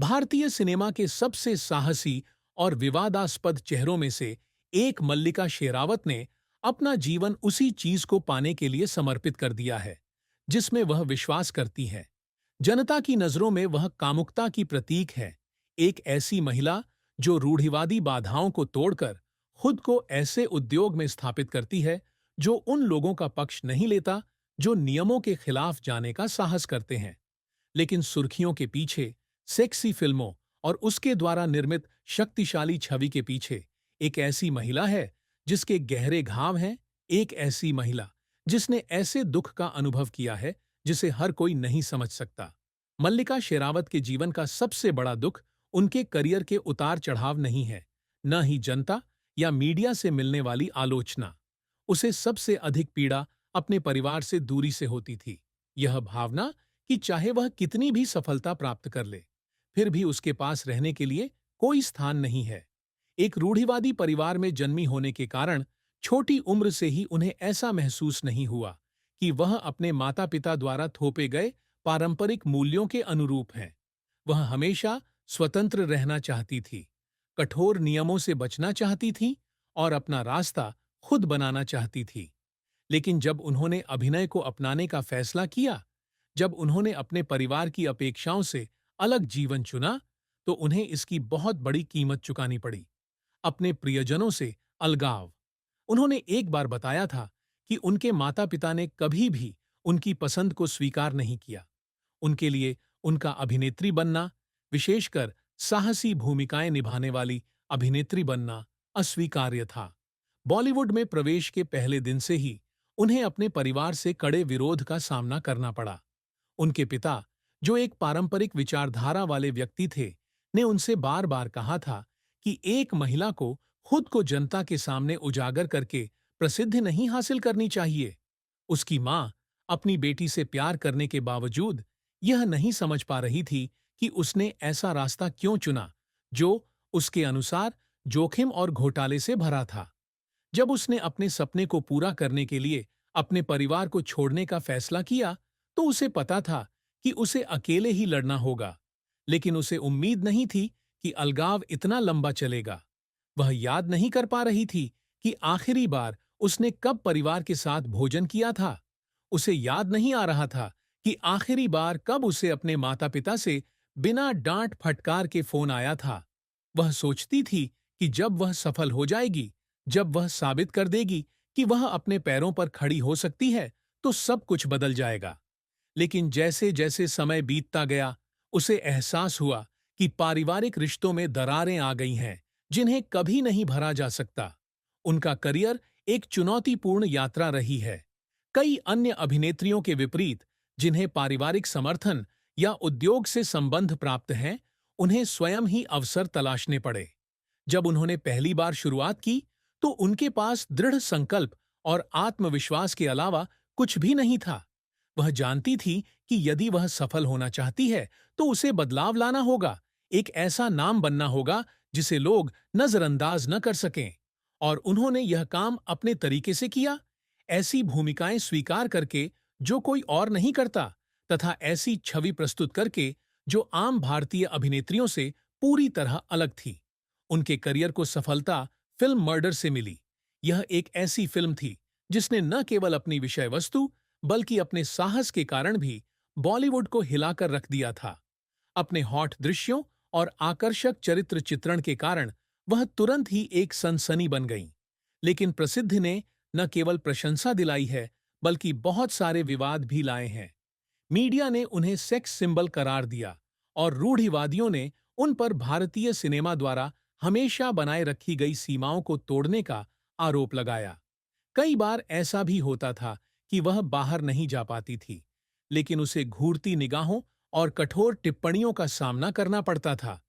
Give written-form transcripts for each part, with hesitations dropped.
भारतीय सिनेमा के सबसे साहसी और विवादास्पद चेहरों में से एक मल्लिका शेरावत ने अपना जीवन उसी चीज को पाने के लिए समर्पित कर दिया है जिसमें वह विश्वास करती है। जनता की नजरों में वह कामुकता की प्रतीक है, एक ऐसी महिला जो रूढ़िवादी बाधाओं को तोड़कर खुद को ऐसे उद्योग में स्थापित करती है जो उन लोगों का पक्ष नहीं लेता जो नियमों के खिलाफ जाने का साहस करते हैं। लेकिन सुर्खियों के पीछे, सेक्सी फिल्मों और उसके द्वारा निर्मित शक्तिशाली छवि के पीछे एक ऐसी महिला है जिसके गहरे घाव हैं, एक ऐसी महिला जिसने ऐसे दुख का अनुभव किया है जिसे हर कोई नहीं समझ सकता। मल्लिका शेरावत के जीवन का सबसे बड़ा दुख उनके करियर के उतार चढ़ाव नहीं है, न ही जनता या मीडिया से मिलने वाली आलोचना। उसे सबसे अधिक पीड़ा अपने परिवार से दूरी से होती थी। यह भावना कि चाहे वह कितनी भी सफलता प्राप्त कर ले, फिर भी उसके पास रहने के लिए कोई स्थान नहीं है। एक रूढ़िवादी परिवार में जन्मी होने के कारण छोटी उम्र से ही उन्हें ऐसा महसूस नहीं हुआ कि वह अपने माता-पिता द्वारा थोपे गए पारंपरिक मूल्यों के अनुरूप हैं। वह हमेशा स्वतंत्र रहना चाहती थी, कठोर नियमों से बचना चाहती थी और अपना रास्ता खुद बनाना चाहती थी। लेकिन जब उन्होंने अभिनय को अपनाने का फैसला किया, जब उन्होंने अपने परिवार की अपेक्षाओं से अलग जीवन चुना, तो उन्हें इसकी बहुत बड़ी कीमत चुकानी पड़ी। अपने प्रियजनों से अलगाव। उन्होंने एक बार बताया था कि उनके माता-पिता ने कभी भी उनकी पसंद को स्वीकार नहीं किया। उनके लिए उनका अभिनेत्री बनना, विशेषकर साहसी भूमिकाएं निभाने वाली अभिनेत्री बनना, अस्वीकार्य था। बॉलीवुड में प्रवेश के पहले दिन से ही उन्हें अपने परिवार से कड़े विरोध का सामना करना पड़ा। उनके पिता, जो एक पारंपरिक विचारधारा वाले व्यक्ति थे, ने उनसे बार-बार कहा था कि एक महिला को खुद को जनता के सामने उजागर करके प्रसिद्धि नहीं हासिल करनी चाहिए। उसकी मां अपनी बेटी से प्यार करने के बावजूद यह नहीं समझ पा रही थी कि उसने ऐसा रास्ता क्यों चुना, जो उसके अनुसार जोखिम और घोटाले से भरा था। जब उसने अपने सपने को पूरा करने के लिए अपने परिवार को छोड़ने का फैसला किया, तो उसे पता था कि उसे अकेले ही लड़ना होगा। लेकिन उसे उम्मीद नहीं थी कि अलगाव इतना लंबा चलेगा। वह याद नहीं कर पा रही थी कि आखिरी बार उसने कब परिवार के साथ भोजन किया था। उसे याद नहीं आ रहा था कि आखिरी बार कब उसे अपने माता-पिता से बिना डांट फटकार के फोन आया था। वह सोचती थी कि जब वह सफल हो जाएगी, जब वह साबित कर देगी कि वह अपने पैरों पर खड़ी हो सकती है, तो सब कुछ बदल जाएगा। लेकिन जैसे-जैसे समय बीतता गया, उसे एहसास हुआ कि पारिवारिक रिश्तों में दरारें आ गई हैं, जिन्हें कभी नहीं भरा जा सकता। उनका करियर एक चुनौतीपूर्ण यात्रा रही है। कई अन्य अभिनेत्रियों के विपरीत, जिन्हें पारिवारिक समर्थन या उद्योग से संबंध प्राप्त हैं, उन्हें स्वयं ही अवसर तलाशने पड़े। जब उन्होंने पहली बार शुरुआत की, तो उनके पास दृढ़ संकल्प और आत्मविश्वास के अलावा कुछ भी नहीं था। वह जानती थी कि यदि वह सफल होना चाहती है, तो उसे बदलाव लाना होगा, एक ऐसा नाम बनना होगा जिसे लोग नजरअंदाज न कर सकें। और उन्होंने यह काम अपने तरीके से किया, ऐसी भूमिकाएं स्वीकार करके जो कोई और नहीं करता, तथा ऐसी छवि प्रस्तुत करके जो आम भारतीय अभिनेत्रियों से पूरी तरह अलग थी। उनके करियर को सफलता फिल्म मर्डर से मिली। यह एक ऐसी फिल्म थी जिसने न केवल अपनी विषय वस्तु बल्कि अपने साहस के कारण भी बॉलीवुड को हिलाकर रख दिया था। अपने हॉट दृश्यों और आकर्षक चरित्र चित्रण के कारण वह तुरंत ही एक सनसनी बन गईं। लेकिन प्रसिद्धि ने न केवल प्रशंसा दिलाई है, बल्कि बहुत सारे विवाद भी लाए हैं। मीडिया ने उन्हें सेक्स सिंबल करार दिया और रूढ़िवादियों ने उन पर भारतीय सिनेमा द्वारा हमेशा बनाए रखी गई सीमाओं को तोड़ने का आरोप लगाया। कई बार ऐसा भी होता था कि वह बाहर नहीं जा पाती थी, लेकिन उसे घूरती निगाहों और कठोर टिप्पणियों का सामना करना पड़ता था।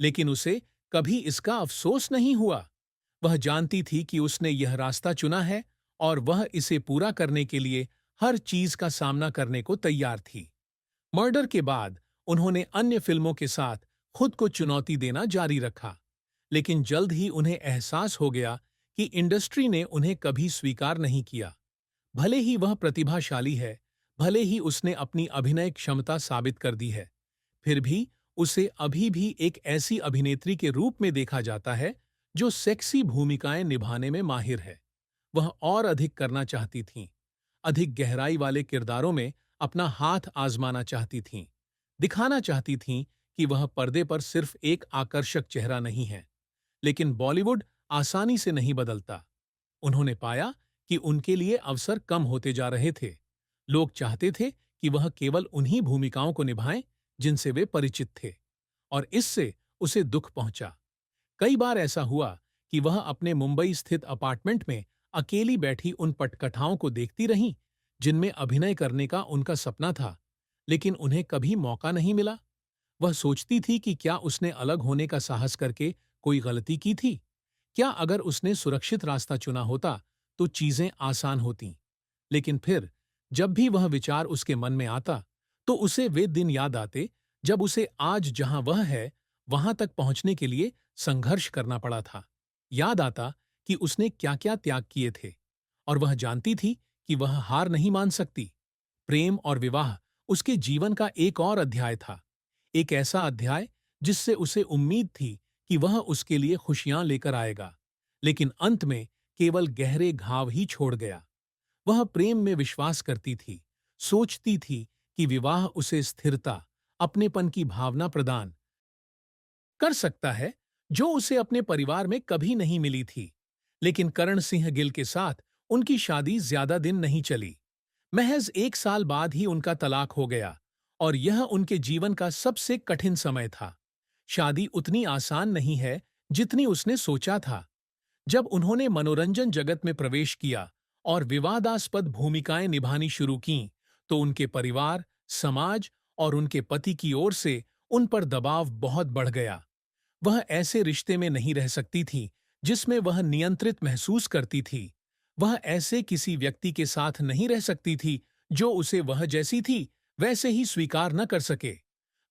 लेकिन उसे कभी इसका अफसोस नहीं हुआ। वह जानती थी कि उसने यह रास्ता चुना है और वह इसे पूरा करने के लिए हर चीज का सामना करने को तैयार थी। मर्डर के बाद उन्होंने अन्य फिल्मों के साथ खुद को चुनौती देना जारी रखा, लेकिन जल्द ही उन्हें एहसास हो गया कि इंडस्ट्री ने उन्हें कभी स्वीकार नहीं किया। भले ही वह प्रतिभाशाली है, भले ही उसने अपनी अभिनय क्षमता साबित कर दी है, फिर भी उसे अभी भी एक ऐसी अभिनेत्री के रूप में देखा जाता है जो सेक्सी भूमिकाएं निभाने में माहिर है। वह और अधिक करना चाहती थीं, अधिक गहराई वाले किरदारों में अपना हाथ आजमाना चाहती थीं, दिखाना चाहती थीं कि वह पर्दे पर सिर्फ एक आकर्षक चेहरा नहीं है। लेकिन बॉलीवुड आसानी से नहीं बदलता। उन्होंने पाया कि उनके लिए अवसर कम होते जा रहे थे। लोग चाहते थे कि वह केवल उन्हीं भूमिकाओं को निभाएं जिनसे वे परिचित थे, और इससे उसे दुख पहुंचा। कई बार ऐसा हुआ कि वह अपने मुंबई स्थित अपार्टमेंट में अकेली बैठी उन पटकथाओं को देखती रहीं जिनमें अभिनय करने का उनका सपना था, लेकिन उन्हें कभी मौका नहीं मिला। वह सोचती थी कि क्या उसने अलग होने का साहस करके कोई गलती की थी? क्या अगर उसने सुरक्षित रास्ता चुना होता तो चीजें आसान होतीं? लेकिन फिर जब भी वह विचार उसके मन में आता, तो उसे वे दिन याद आते जब उसे आज जहां वह है वहां तक पहुंचने के लिए संघर्ष करना पड़ा था। याद आता कि उसने क्या-क्या त्याग किए थे, और वह जानती थी कि वह हार नहीं मान सकती। प्रेम और विवाह उसके जीवन का एक और अध्याय था, एक ऐसा अध्याय जिससे उसे उम्मीद थी कि वह उसके लिए खुशियां लेकर आएगा, लेकिन अंत में केवल गहरे घाव ही छोड़ गया। वह प्रेम में विश्वास करती थी, सोचती थी कि विवाह उसे स्थिरता, अपनेपन की भावना प्रदान कर सकता है, जो उसे अपने परिवार में कभी नहीं मिली थी। लेकिन करण सिंह गिल के साथ उनकी शादी ज्यादा दिन नहीं चली। महज 1 साल बाद ही उनका तलाक हो गया, और यह उनके जीवन का सबसे कठिन समय था। शादी उतनी आसान नहीं है जितनी उसने सोचा था। जब उन्होंने मनोरंजन जगत में प्रवेश किया और विवादास्पद भूमिकाएं निभानी शुरू कीं, तो उनके परिवार, समाज और उनके पति की ओर से उन पर दबाव बहुत बढ़ गया। वह ऐसे रिश्ते में नहीं रह सकती थी जिसमें वह नियंत्रित महसूस करती थी। वह ऐसे किसी व्यक्ति के साथ नहीं रह सकती थी जो उसे वह जैसी थी वैसे ही स्वीकार न कर सके।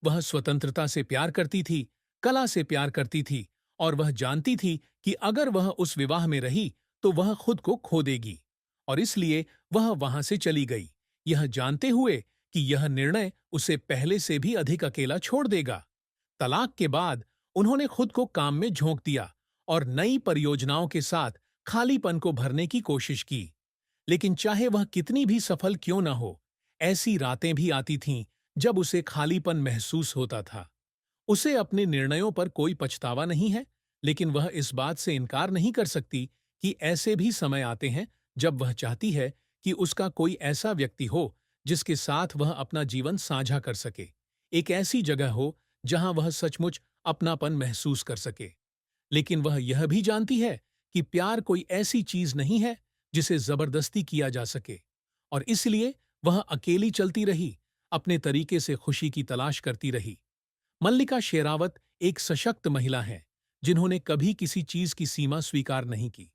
वह स्वतंत्रता से प्यार करती थी, कला से प्यार करती थी, और वह जानती थी कि अगर वह उस विवाह में रही तो वह खुद को खो देगी, और इसलिए वह वहां से चली गई, यह जानते हुए कि यह निर्णय उसे पहले से भी अधिक अकेला छोड़ देगा। तलाक के बाद उन्होंने खुद को काम में झोंक दिया और नई परियोजनाओं के साथ खालीपन को भरने की कोशिश की। लेकिन चाहे वह कितनी भी सफल क्यों न हो, ऐसी रातें भी आती थीं जब उसे खालीपन महसूस होता था। उसे अपने निर्णयों पर कोई पछतावा नहीं है, लेकिन वह इस बात से इनकार नहीं कर सकती कि ऐसे भी समय आते हैं जब वह चाहती है कि उसका कोई ऐसा व्यक्ति हो जिसके साथ वह अपना जीवन साझा कर सके, एक ऐसी जगह हो जहां वह सचमुच अपनापन महसूस कर सके। लेकिन वह यह भी जानती है कि प्यार कोई ऐसी चीज नहीं है जिसे जबरदस्ती किया जा सके, और इसलिए वह अकेली चलती रही, अपने तरीके से खुशी की तलाश करती रही। मल्लिका शेरावत एक सशक्त महिला हैं जिन्होंने कभी किसी चीज की सीमा स्वीकार नहीं की।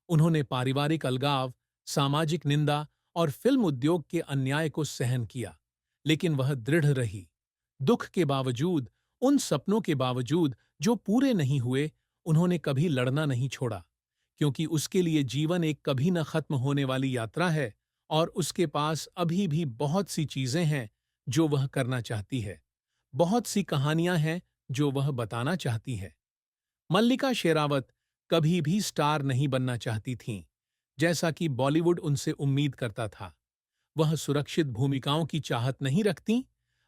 उन्होंने पारिवारिक अलगाव, सामाजिक निंदा और फिल्म उद्योग के अन्याय को सहन किया, लेकिन वह दृढ़ रही। दुख के बावजूद, उन सपनों के बावजूद जो पूरे नहीं हुए, उन्होंने कभी लड़ना नहीं छोड़ा, क्योंकि उसके लिए जीवन एक कभी न खत्म होने वाली यात्रा है, और उसके पास अभी भी बहुत सी चीजें हैं जो वह करना चाहती है, बहुत सी कहानियां हैं जो वह बताना चाहती है। मल्लिका शेरावत कभी भी स्टार नहीं बनना चाहती थीं, जैसा कि बॉलीवुड उनसे उम्मीद करता था। वह सुरक्षित भूमिकाओं की चाहत नहीं रखतीं,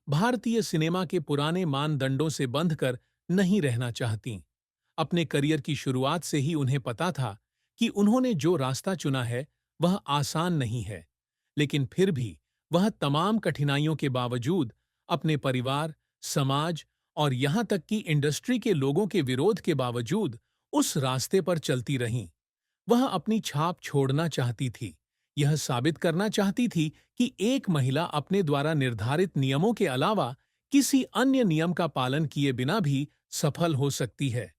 भारतीय सिनेमा के पुराने मानदंडों से बंधकर नहीं रहना चाहतीं। अपने करियर की शुरुआत से ही उन्हें पता था कि उन्होंने जो रास्ता चुना है वह आसान नहीं है, लेकिन फिर भी वह तमाम कठिनाइयों के बावजूद अपने परिवार, समाज और यहां तक कि इंडस्ट्री के लोगों के विरोध के बावजूद उस रास्ते पर चलती रहीं। वह अपनी छाप छोड़ना चाहती थी, यह साबित करना चाहती थी कि एक महिला अपने द्वारा निर्धारित नियमों के अलावा किसी अन्य नियम का पालन किए बिना भी सफल हो सकती है।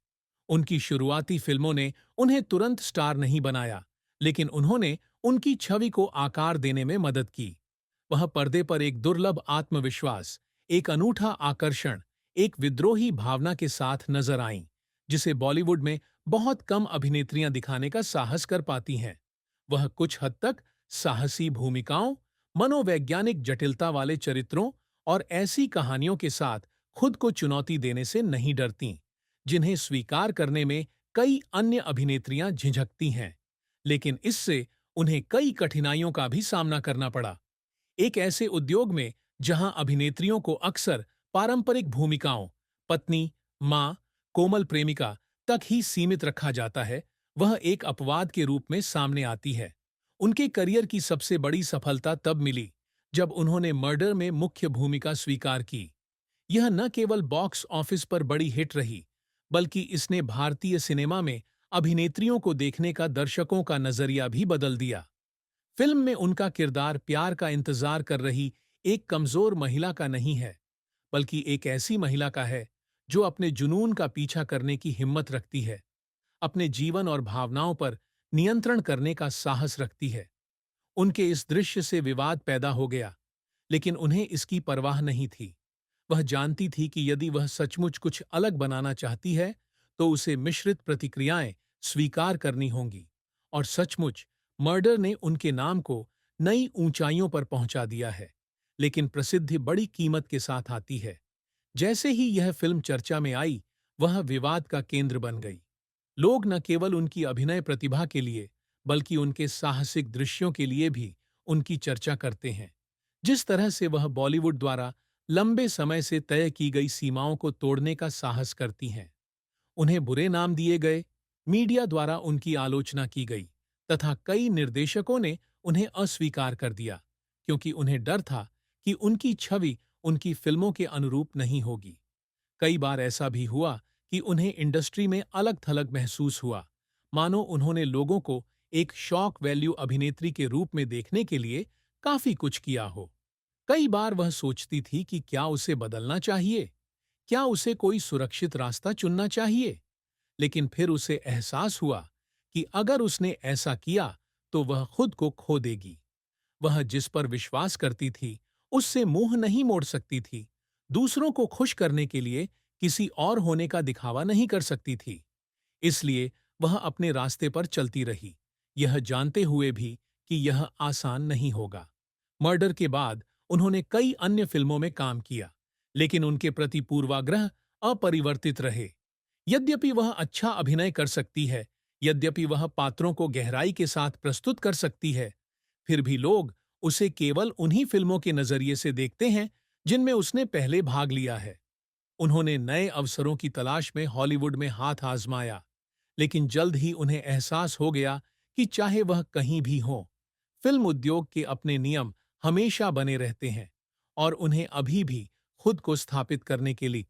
उनकी शुरुआती फिल्मों ने उन्हें तुरंत स्टार नहीं बनाया, लेकिन उन्होंने उनकी छवि को आकार देने में मदद की। वह पर्दे पर एक दुर्लभ आत्मविश्वास, एक अनूठा आकर्षण, एक विद्रोही भावना के साथ नजर आईं, जिसे बॉलीवुड में बहुत कम अभिनेत्रियां दिखाने का साहस कर पाती हैं। वह कुछ हद तक साहसी भूमिकाओं, मनोवैज्ञानिक जटिलता वाले चरित्रों और ऐसी कहानियों के साथ खुद को चुनौती देने से नहीं डरतीं, जिन्हें स्वीकार करने में कई अन्य अभिनेत्रियां झिझकती हैं, लेकिन इससे उन्हें कई कठिनाइयों का भी सामना करना पड़ा। एक ऐसे उद्योग में जहां अभिनेत्रियों को अक्सर पारंपरिक भूमिकाओं, पत्नी, मां, कोमल प्रेमिका तक ही सीमित रखा जाता है, वह एक अपवाद के रूप में सामने आती है। उनके करियर की सबसे बड़ी सफलता तब मिली जब उन्होंने मर्डर में मुख्य भूमिका स्वीकार की। यह न केवल बॉक्स ऑफिस पर बड़ी हिट रही, बल्कि इसने भारतीय सिनेमा में अभिनेत्रियों को देखने का दर्शकों का नजरिया भी बदल दिया। फिल्म में उनका किरदार प्यार का इंतजार कर रही एक कमजोर महिला का नहीं है, बल्कि एक ऐसी महिला का है जो अपने जुनून का पीछा करने की हिम्मत रखती है, अपने जीवन और भावनाओं पर नियंत्रण करने का साहस रखती है। उनके इस दृश्य से विवाद पैदा हो गया, लेकिन उन्हें इसकी परवाह नहीं थी। वह जानती थी कि यदि वह सचमुच कुछ अलग बनाना चाहती है, तो उसे मिश्रित प्रतिक्रियाएं स्वीकार करनी होंगी। और सचमुच, मर्डर ने उनके नाम को नई ऊंचाइयों पर पहुंचा दिया है। लेकिन प्रसिद्धि बड़ी कीमत के साथ आती है। जैसे ही यह फिल्म चर्चा में आई, वह विवाद का केंद्र बन गई। लोग न केवल उनकी अभिनय प्रतिभा के लिए, बल्कि उनके साहसिक दृश्यों के लिए भी उनकी चर्चा करते हैं। जिस तरह से वह बॉलीवुड द्वारा लंबे समय से तय की गई सीमाओं को तोड़ने का साहस करती हैं। उन्हें बुरे नाम दिए गए, मीडिया द्वारा उनकी आलोचना की गई, तथा कई निर्देशकों ने उन्हें अस्वीकार कर दिया, क्योंकि उन्हें डर था कि उनकी छवि उनकी फिल्मों के अनुरूप नहीं होगी। कई बार ऐसा भी हुआ कि उन्हें इंडस्ट्री में अलग-थलग महसूस हुआ, मानो उन्होंने लोगों को एक शॉक वैल्यू अभिनेत्री के रूप में देखने के लिए काफी कुछ किया हो। कई बार वह सोचती थी कि क्या उसे बदलना चाहिए, क्या उसे कोई सुरक्षित रास्ता चुनना चाहिए। लेकिन फिर उसे एहसास हुआ कि अगर उसने ऐसा किया तो वह खुद को खो देगी। वह जिस पर विश्वास करती थी, उससे मुंह नहीं मोड़ सकती थी। दूसरों को खुश करने के लिए किसी और होने का दिखावा नहीं कर सकती थी। इसलिए वह अपने रास्ते पर चलती रही, यह जानते हुए भी कि यह आसान नहीं होगा। मर्डर के बाद उन्होंने कई अन्य फिल्मों में काम किया, लेकिन उनके प्रति पूर्वाग्रह अपरिवर्तित रहे। यद्यपि वह अच्छा अभिनय कर सकती है, यद्यपि वह पात्रों को गहराई के साथ प्रस्तुत कर सकती है, फिर भी लोग उसे केवल उन्हीं फिल्मों के नजरिए से देखते हैं जिनमें उसने पहले भाग लिया है। उन्होंने नए अवसरों की तलाश में हॉलीवुड में हाथ आजमाया, लेकिन जल्द ही उन्हें एहसास हो गया कि चाहे वह कहीं भी हो, फिल्म उद्योग के अपने नियम हमेशा बने रहते हैं और उन्हें अभी भी खुद को स्थापित करने के लिए